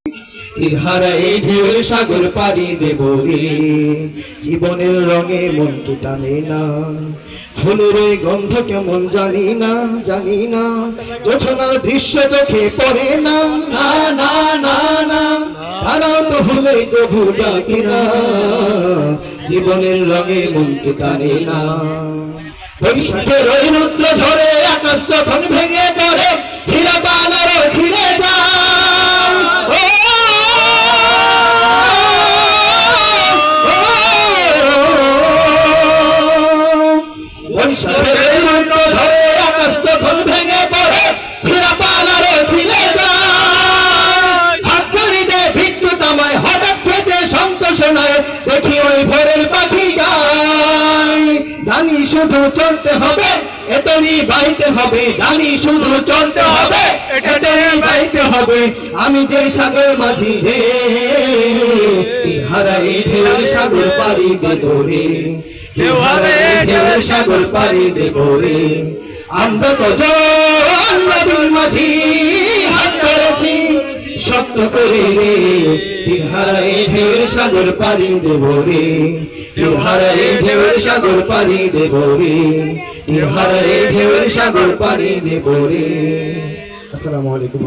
তিহারা এই ঢেউর সাগর পাড়ি দেব রে, জীবনের রঙে মনকে টানে না, ফুলের ওই গন্ধ কেমন জানি না, জানি না, জোছনার দৃশ্য চোখে পড়ে না, না না না না, তারাও তো হলেই তবু ডাকে না, জীবনের রঙে মনকে টানে না। বৈশাখের ওই রুদ্র ঝড়ে আকাশ যখন ভেঙে পড়ে, ছিঁড়ে পালারও ছিঁড়ে যায়, বৈশাখের ওই রুদ্র ঝড়ে আকাশ যখন ভেঙে পড়ে, ছিঁড়ে পালারও ছিঁড়ে যায়, হাতছড়িতে বিদ্যুৎ আমায় হঠাৎ খেতে সন্তোষ নয়, দেখি ওই ভোরের পাখি গায়, জানি শুধু চলতে হবে এতনি বাইতে হবে, জানি শুধু চলতে হবে এতনি বাইতে হবে, আমি যে সাগর মাঝি রে, তিহারা এই ঢেউর সাগর পাড়ি দেব রে, তিহারা এই ঢেউর সাগর পাড়ি দেব রে, আমরা তো নদীর মাঝি হাত ধরেছি শক্ত করে রে, তিহারা এই ঢেউর সাগর পাড়ি দেব রে, তিহারা এই ঢেউর সাগর পাড়ি দেব রে, তিহারা এই ঢেউর সাগর পাড়ি দেব রে। আসসালামু আলাইকুম।